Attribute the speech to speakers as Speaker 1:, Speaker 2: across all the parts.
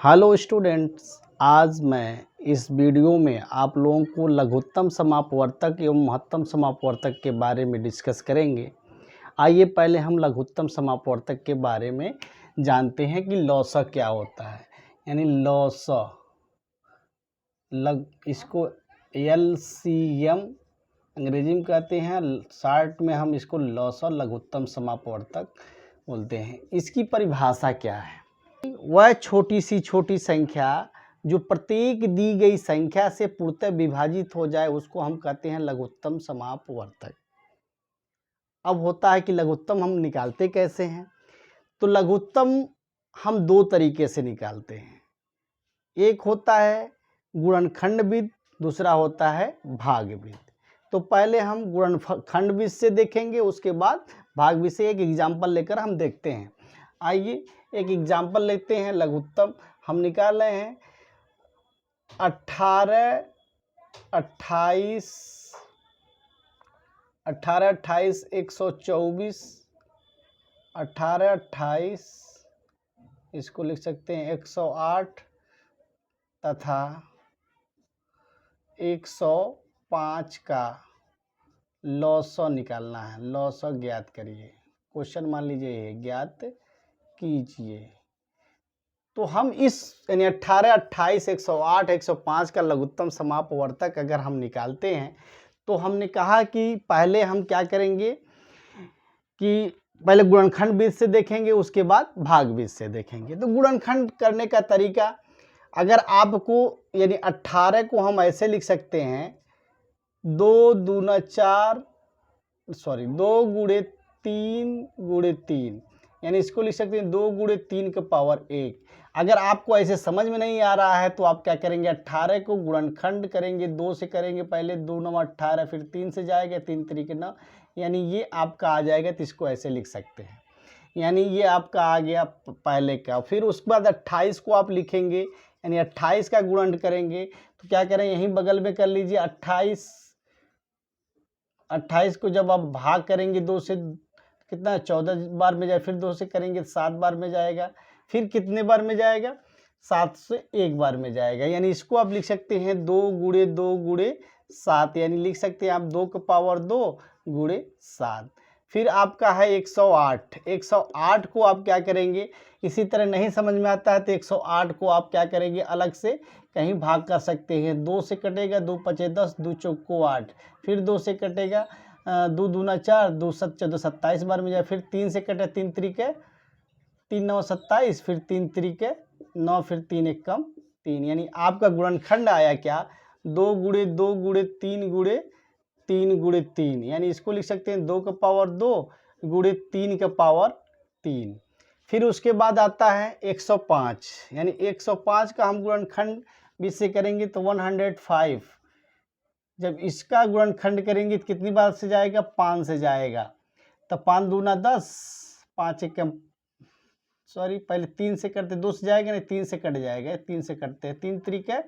Speaker 1: Hello students, आज मैं इस वीडियो में आप लोगों को लघुत्तम समापवर्तक एवं महत्तम समापवर्तक के बारे में डिस्कस करेंगे। आइए पहले हम लघुत्तम समापवर्तक के बारे में जानते हैं कि लॉसा क्या होता है। यानी लॉसा इसको LCM अंग्रेजी में कहते हैं, शॉर्ट में हम इसको लॉसा लघुत्तम समापवर्तक बोलते हैं। इसकी परिभाषा क्या है? वह छोटी सी छोटी संख्या जो प्रत्येक दी गई संख्या से पूर्णतः विभाजित हो जाए उसको हम कहते हैं लघुत्तम समापवर्तक। अब होता है कि लघुत्तम हम निकालते कैसे हैं? तो लघुत्तम हम दो तरीके से निकालते हैं। एक होता है गुणनखंड विधि, दूसरा होता है भाग विधि। तो पहले हम गुणनखंड विधि से देखेंगे, उसके बाद भाग विधि से एक एग्जाम्पल लेकर हम देखते हैं। आइए एक एग्जाम्पल लेते हैं। लघुत्तम हम निकाल रहे हैं 18, 28, 124, 18, 28, इसको लिख सकते हैं 108 तथा 105 का लॉसा निकालना है। लॉसा ज्ञात करिए। क्वेश्चन मान लीजिए ये ज्ञात कीजिए। तो हम इस यानी 18, 28, 108, 105 का लघुत्तम समापवर्तक अगर हम निकालते हैं तो हमने कहा कि पहले हम क्या करेंगे कि पहले गुणनखंड विधि से देखेंगे, उसके बाद भाग विधि से देखेंगे। तो गुणनखंड करने का तरीका, अगर आपको यानी 18 को हम ऐसे लिख सकते हैं 2 दूना 4, 2 गुणे 3 गुणे 3, यानी इसको लिख सकते हैं 2 गुणे 3 का पावर 1। अगर आपको ऐसे समझ में नहीं आ रहा है तो आप क्या करेंगे, 18 को गुणनखंड करेंगे, 2 से करेंगे पहले, 2 9 18, फिर 3 से जाएगा, 3 3 9, यानी ये आपका आ जाएगा। तो इसको ऐसे लिख सकते हैं, यानी ये आपका आ गया पहले का। फिर उसके बाद 28 को आप लिखेंगे, यानी 28 का गुणन करेंगे। तो क्या करें, यहीं बगल में कर लीजिए 28 को जब आप भाग करेंगे 2 से, कितना 14 बार में जाए, फिर 2 से करेंगे 7 बार में जाएगा, फिर कितने बार में जाएगा, 7 से 1 बार में जाएगा। यानी इसको आप लिख सकते हैं 2 गुणे 2 गुणे 7, यानी लिख सकते हैं आप 2 का पावर 2 गुणे 7। फिर आपका है 108। 108 को आप क्या करेंगे, इसी तरह नहीं समझ में आता है तो 108 को आप क्या करेंगे, अलग से कहीं भाग कर सकते हैं। 2 से कटेगा, 2 5 10, 2 चौको 8, फिर 2 से कटेगा, 2 दूना 4, 2 7 14, 27 बार में जाए। फिर 3 से कटे, 3 3 9 27, फिर 3 3 9, फिर 3 1 कम 3, यानी आपका गुणनखंड आया क्या, 2 गुणे 2 गुणे 3 गुणे 3 गुणे 3, यानी इसको लिख सकते हैं 2 का पावर 2 गुणे 3 का पावर 3। फिर उसके बाद आता है 105, यानी 105 का हम गुणनखंड विधि से करेंगे तो 105। जब इसका गुणनखंड करेंगे तो कितनी बार से जाएगा, 5 से जाएगा। तो 5 दूना 10, 5 1 पहले 3 से करते, 2 से जाएगा नहीं, 3 से कट जाएगा, 3 से कटते हैं, 3 3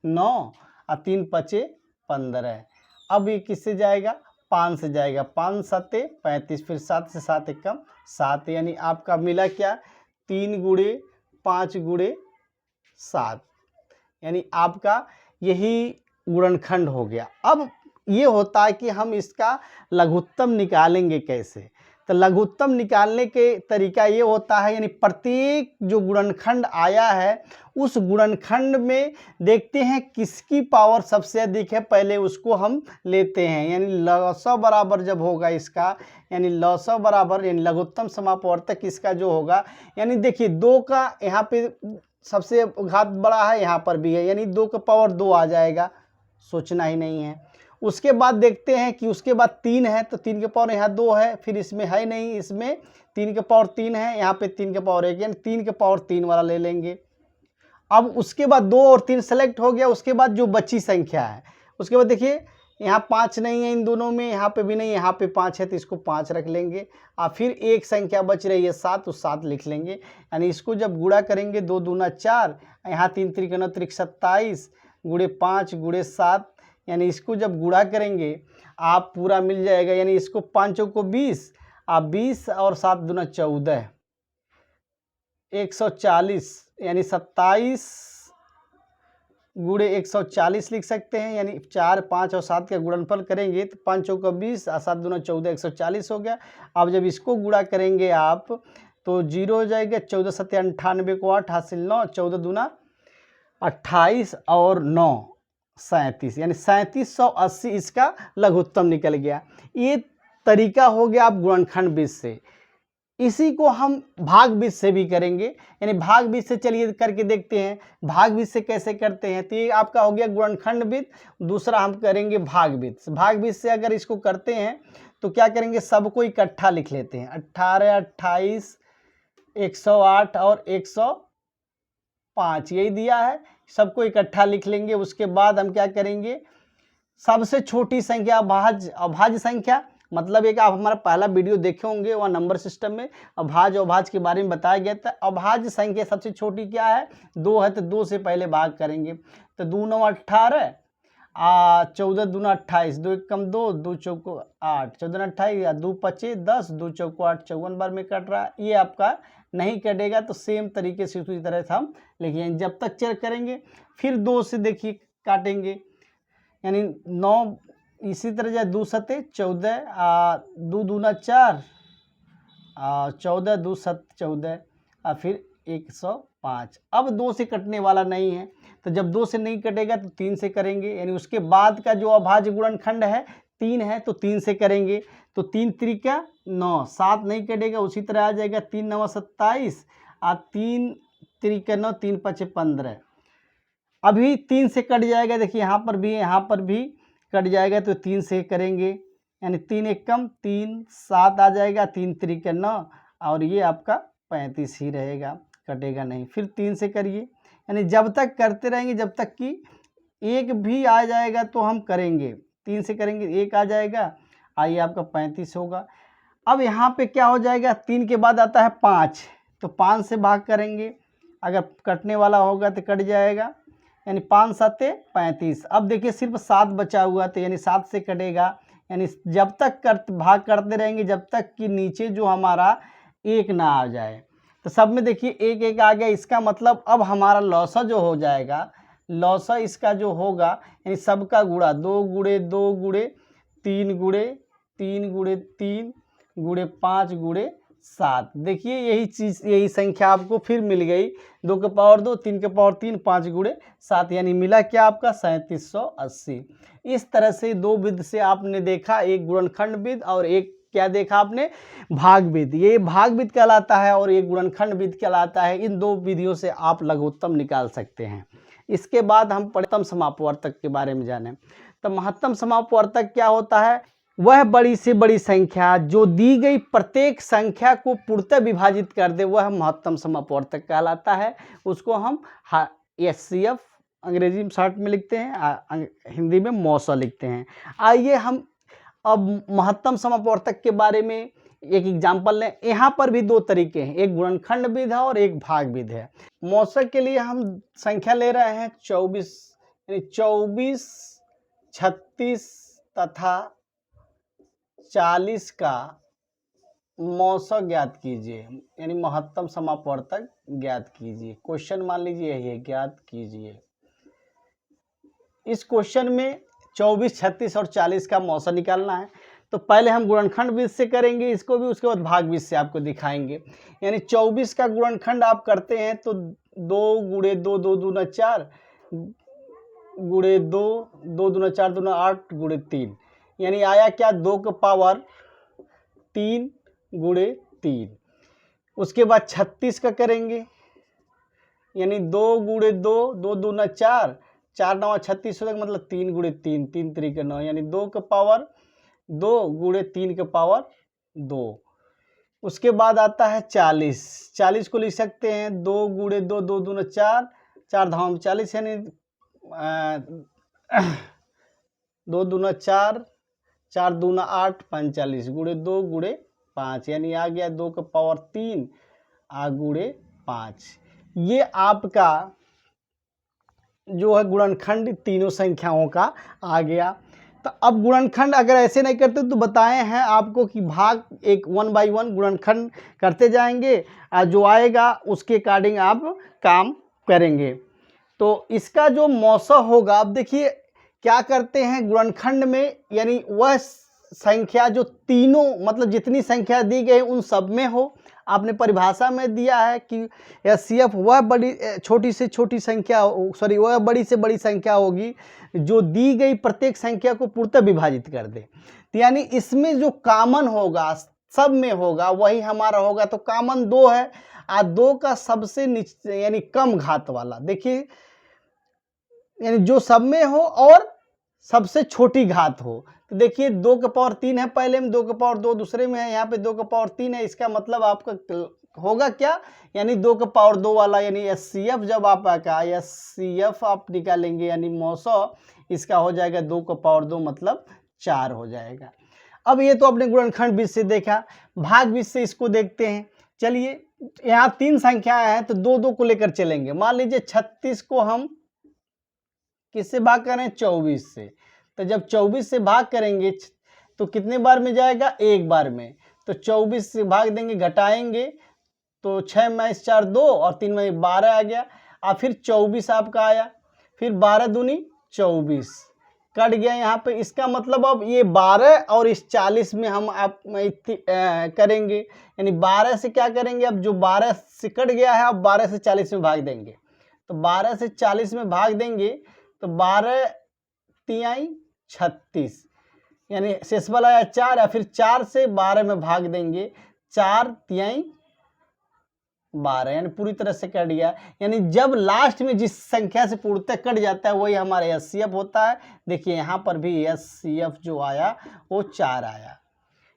Speaker 1: 9 और 3 5 15। अब ये किससे जाएगा, 5 से जाएगा, 5 7 35, फिर 7 से 7 1 7, यानी आपका मिला क्या, 3 गुणे 5 गुणे 7, यानी आपका यही गुणनखंड हो गया। अब ये होता है कि हम इसका लघुत्तम निकालेंगे कैसे। तो लघुत्तम निकालने के तरीका ये होता है, यानी प्रत्येक जो गुणनखंड आया है उस गुणनखंड में देखते हैं किसकी पावर सबसे अधिक है, पहले उसको हम लेते हैं। यानी लॉसा बराबर जब होगा इसका, यानी लॉसा बराबर यानी लघुत्तम समापवर्तक इसका जो होगा, यानी देखिए 2 का यहाँ पे सबसे घात बड़ा है, यहाँ पर भी है, यानी 2 का पावर 2 आ जाएगा, सोचना ही नहीं है। उसके बाद देखते हैं कि उसके बाद 3 है, तो 3 के पावर यहाँ 2 है, फिर इसमें है नहीं, इसमें 3 के पावर 3 है, यहाँ पे 3 के पावर 1, यानी 3 के पावर 3 वाला ले लेंगे। अब उसके बाद 2 और 3 सेलेक्ट हो गया। उसके बाद जो बची संख्या है, उसके बाद देखिए यहाँ 5 नहीं है इन दोनों में, यहाँ पे भी नहीं, यहाँ पे 5 है, तो इसको 5 रख लेंगे। और फिर एक संख्या बच रही है 7, तो 7 लिख लेंगे। यानी इसको जब गुणा करेंगे, 2 दूना 4, यहाँ 3 3 9 27 गुणे 5 गुणे 7, यानी इसको जब गुणा करेंगे आप पूरा मिल जाएगा। यानी इसको 5 को 20, आप 20 और 7 दूना 14, 140, यानी 27 गुणे 140 लिख सकते हैं, यानी 4, 5 और 7 का गुणनफल करेंगे तो 5 चौका 20 और 7 दूना 14, 140 हो गया। अब जब इसको गुणा करेंगे आप तो 0 हो जाएगा। 14 सत्ते 98 को 8 हासिल 9, 14 दूना 28 और 9 37, यानी 3780 इसका लघुत्तम निकल गया। ये तरीका हो गया आप गुणनखंड बीज से। इसी को हम भाग बीज से भी करेंगे, यानी भाग बीज से चलिए करके देखते हैं भाग बीज से कैसे करते हैं। तो ये आपका हो गया गुणनखंड बीज, दूसरा हम करेंगे भाग बीज। भाग बीज से अगर इसको करते हैं तो क्या करेंगे, सबको इकट्ठा लिख लेते हैं। 18, 28, 108 और 105 यही दिया है, सबको इकट्ठा लिख लेंगे। उसके बाद हम क्या करेंगे, सबसे छोटी संख्या अभाज्य संख्या, मतलब एक आप हमारा पहला वीडियो देखे होंगे वहाँ नंबर सिस्टम में अभाज्य अभाज्य के बारे में बताया गया था। अभाज्य संख्या सबसे छोटी क्या है, 2 है, तो 2 से पहले भाग करेंगे। तो 2 9 18, 14 दूना 28, 2 1 कम 2, 2 चौको 8, 14 28 या 2 पचे 10, 2 चौको 8, 54 बार में कट रहा है। ये आपका नहीं कटेगा, तो सेम तरीके से उसी तरह से हम लिखेंगे। जब तक चेक करेंगे फिर 2 से देखिए काटेंगे, यानी 9 इसी तरह जाए 2 सत्ते 14, 2 दूना 4, 14 2 7 14 और फिर 105। अब 2 से कटने वाला नहीं है, तो जब 2 से नहीं कटेगा तो 3 से करेंगे, यानी उसके बाद का जो अभाज्य गुणनखंड है 3 है तो 3 से करेंगे। तो 3 त्रिका 9, 7 नहीं कटेगा, उसी तरह आ जाएगा 3 9 27 और 3 त्रिका 9, 3 5 15। अभी 3 से कट जाएगा, देखिए यहाँ पर भी यहाँ पर भी कट जाएगा, तो 3 से करेंगे, यानी 3 1 कम 3 7 आ जाएगा, 3 त्रिका 9 और ये आपका 35 ही रहेगा, कटेगा नहीं। फिर 3 से करिए, यानी जब तक करते रहेंगे जब तक कि एक भी आ जाएगा तो हम करेंगे। 3 से करेंगे 1 आ जाएगा, आइए आपका 35 होगा। अब यहाँ पे क्या हो जाएगा, 3 के बाद आता है 5, तो 5 से भाग करेंगे, अगर कटने वाला होगा तो कट जाएगा, यानी 5 7 35। अब देखिए सिर्फ 7 बचा हुआ, तो यानी 7 से कटेगा, यानी जब तक भाग करते रहेंगे जब तक कि नीचे जो हमारा 1 ना आ जाए। तो सब में देखिए 1 1 आ गया, इसका मतलब अब हमारा लौसा जो हो जाएगा, लौसा इसका जो होगा यानी सबका गुणा 2 गुणे 2 गुणे 3 गुणे 3 गुणे 3 गुणे 5 गुणे 7। देखिए यही चीज़ यही संख्या आपको फिर मिल गई, 2 के पावर 2 3 के पावर 3 5 गुणे 7, यानी मिला क्या आपका 3780। इस तरह से दो विधि से आपने देखा, एक गुणनखंड विधि और एक क्या देखा आपने, भाग विधि। ये भाग विधि कहलाता है और एक गुणनखंड विधि कहलाता है। इन दो विधियों से आप लघुत्तम निकाल सकते हैं। इसके बाद हम महत्तम समापवर्तक के बारे में जानें। तो महत्तम समापवर्तक क्या होता है, वह बड़ी से बड़ी संख्या जो दी गई प्रत्येक संख्या को पूर्णतः विभाजित कर दे, वह महत्तम समापवर्तक कहलाता है। उसको हम HCF अंग्रेजी में शॉर्ट में लिखते हैं, हिंदी में मौसा लिखते हैं। आइए हम अब महत्तम समापवर्तक के बारे में एक एग्जाम्पल लें। यहाँ पर भी दो तरीके हैं, एक गुणनखंड विधि है और एक भाग विधि है। मौसक के लिए हम संख्या ले रहे हैं 24, यानी 24, 36 तथा 40 का मौसक ज्ञात कीजिए, यानी महत्तम समापवर्तक ज्ञात कीजिए। क्वेश्चन मान लीजिए यही है, ज्ञात कीजिए। इस क्वेश्चन में 24, 36 और 40 का मौसा निकालना है। तो पहले हम गुणनखंड विधि से करेंगे इसको भी, उसके बाद भाग विधि से आपको दिखाएंगे। यानी 24 का गुणनखंड आप करते हैं तो 2 गुणे 2 2 दूना 4 गुणे 2 2 दूना 4 दूना 8 गुणे 3, यानी आया क्या 2 का पावर 3 गुणे 3। उसके बाद 36 का करेंगे, यानी 2 गुणे 2 2 दूना 4 4 9 36 होगा, मतलब 3 गुणे 3 3 3 9, यानी 2 का पावर 2 गुणे 3 का पावर 2। उसके बाद आता है 40, 40 को लिख सकते हैं 2 गुणे 2 2 दूना 4 4 धाम 40, यानी 2 दूना 4 4 दूना 8 45 गुणे 2 गुणे 5, यानी आ गया 2 का पावर 3 गुणे 5। ये आपका जो है गुणनखंड तीनों संख्याओं का आ गया। तो अब गुणनखंड अगर ऐसे नहीं करते तो बताए हैं आपको कि भाग एक 1 बाई 1 गुणनखंड करते जाएंगे और जो आएगा उसके अकॉर्डिंग आप काम करेंगे। तो इसका जो मौसा होगा, अब देखिए क्या करते हैं गुणनखंड में, यानी वह संख्या जो तीनों मतलब जितनी संख्या दी गई उन सब में हो। आपने परिभाषा में दिया है कि एचसीएफ वह बड़ी छोटी से छोटी संख्या सॉरी वह बड़ी से बड़ी संख्या होगी जो दी गई प्रत्येक संख्या को पूर्णतः विभाजित कर दे। तो यानी इसमें जो कॉमन होगा सब में होगा वही हमारा होगा। तो कॉमन 2 है और 2 का सबसे नीचे यानी कम घात वाला, देखिए यानी जो सब में हो और सबसे छोटी घात हो। तो देखिए 2 का पावर 3 है पहले में, 2 का पावर 2 दूसरे में है, यहाँ पे 2 का पावर 3 है। इसका मतलब आपका होगा क्या, यानी 2 का पावर 2 वाला, यानी एचसीएफ जब आपका एचसीएफ आप निकालेंगे यानी मौसा इसका हो जाएगा 2 का पावर 2 मतलब 4 हो जाएगा। अब ये तो अपने गुणनखंड बीज से देखा, भाग बीज से इसको देखते हैं। चलिए यहाँ 3 संख्याएं हैं तो 2-2 को लेकर चलेंगे। मान लीजिए 36 को हम किससे भाग करें, 24 से। तो जब 24 से भाग करेंगे तो कितने बार में जाएगा, एक बार में। तो 24 से भाग देंगे, घटाएंगे तो 6 में 4 2 और 3 में 12 आ गया। और फिर 24 आपका आया, फिर 12 दूनी 24 कट गया यहाँ पे। इसका मतलब अब ये 12 और इस 40 में हम आप करेंगे, यानी 12 से क्या करेंगे, अब जो 12 से कट गया है अब 12 से 40 में भाग देंगे। तो 12 से 40 में भाग देंगे तो 12 तिहाई 36, यानी शेषफल आया 4, या फिर 4 से 12 में भाग देंगे, 4 तिहाई 12, यानी पूरी तरह से कट गया। यानी जब लास्ट में जिस संख्या से पूर्णतः कट जाता है वही हमारा एचसीएफ होता है। देखिए यहाँ पर भी एचसीएफ जो आया वो 4 आया।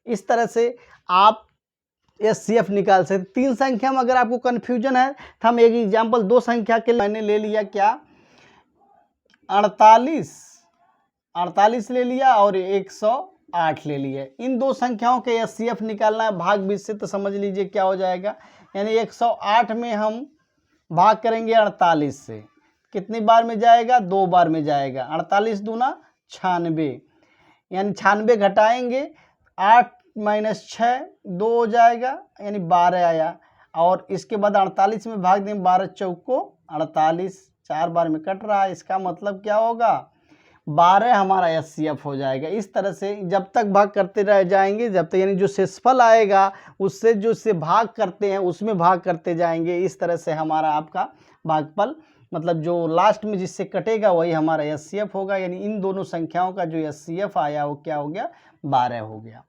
Speaker 1: इस तरह से आप एचसीएफ निकाल सकते। 3 संख्या में अगर आपको कन्फ्यूजन है तो हम एक एग्जाम्पल 2 संख्या के लिए मैंने ले लिया, क्या 48 ले लिया और 108 ले लिया। इन 2 संख्याओं के एचसीएफ निकालना है भाग बीज से, तो समझ लीजिए क्या हो जाएगा, यानी 108 में हम भाग करेंगे 48 से, कितनी बार में जाएगा, 2 बार में जाएगा। 48 दूना 96, यानी 96 घटाएंगे 8 - 6 2 हो जाएगा, यानी 12 आया। और इसके बाद 48 में भाग देंगे, 12 चौको 48, 4 बार में कट रहा है। इसका मतलब क्या होगा, 12 हमारा एचसीएफ हो जाएगा। इस तरह से जब तक भाग करते रह जाएंगे, जब तक यानी जो शेषफल आएगा उससे जो से भाग करते हैं उसमें भाग करते जाएंगे। इस तरह से हमारा आपका भागफल मतलब जो लास्ट में जिससे कटेगा वही हमारा एचसीएफ होगा। यानी इन दोनों संख्याओं का जो एचसीएफ आया वो क्या हो गया, 12 हो गया।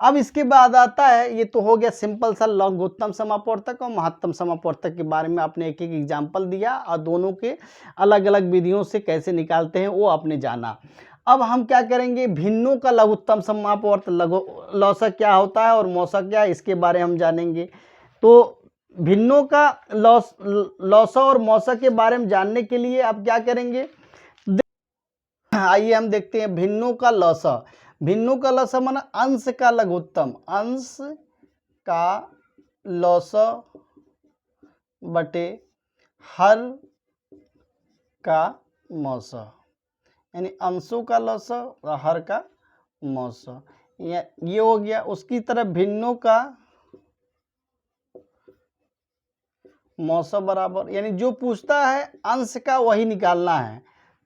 Speaker 1: अब इसके बाद आता है, ये तो हो गया सिंपल सा लघुत्तम समापवर्तक और महत्तम समापवर्तक के बारे में आपने एक एक एग्जाम्पल दिया और दोनों के अलग अलग विधियों से कैसे निकालते हैं वो आपने जाना। अब हम क्या करेंगे, भिन्नों का लघुत्तम समापवर्तक लौसा क्या होता है और मौसा क्या है, इसके बारे में हम जानेंगे। तो भिन्नों का लौसा और मौसा के बारे में जानने के लिए आप क्या करेंगे, आइए हम देखते हैं भिन्नों का लौसा। भिन्नों का लौसा माना अंश का लघुत्तम, अंश का लौसा बटे हर का मौसा, यानी अंशों का लौसा और हर का मौसा, ये हो गया। उसकी तरफ भिन्नों का मौसा बराबर, यानी जो पूछता है अंश का वही निकालना है,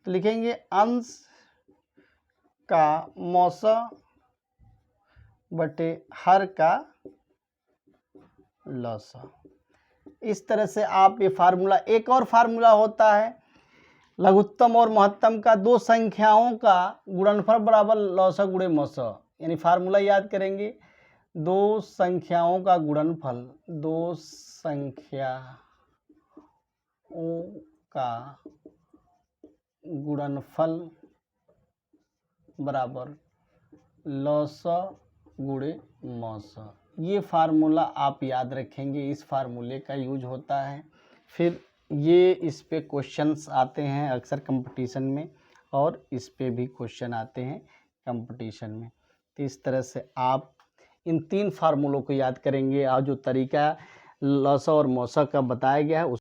Speaker 1: तो लिखेंगे अंश का मौसा बटे हर का लौसा। इस तरह से आप ये फार्मूला, एक और फार्मूला होता है लघुत्तम और महत्तम का, 2 संख्याओं का गुणनफल बराबर लौसा गुणे मौसा, यानी फार्मूला याद करेंगे, 2 संख्याओं का गुणनफल, 2 संख्याओं का गुणनफल बराबर लौसा गुणे मौसा। ये फार्मूला आप याद रखेंगे, इस फार्मूले का यूज होता है। फिर ये इस पे क्वेश्चंस आते हैं अक्सर कंपटीशन में, और इस पे भी क्वेश्चन आते हैं कंपटीशन में। तो इस तरह से आप इन 3 फार्मूलों को याद करेंगे और जो तरीका लौसा और मौसा का बताया गया है उस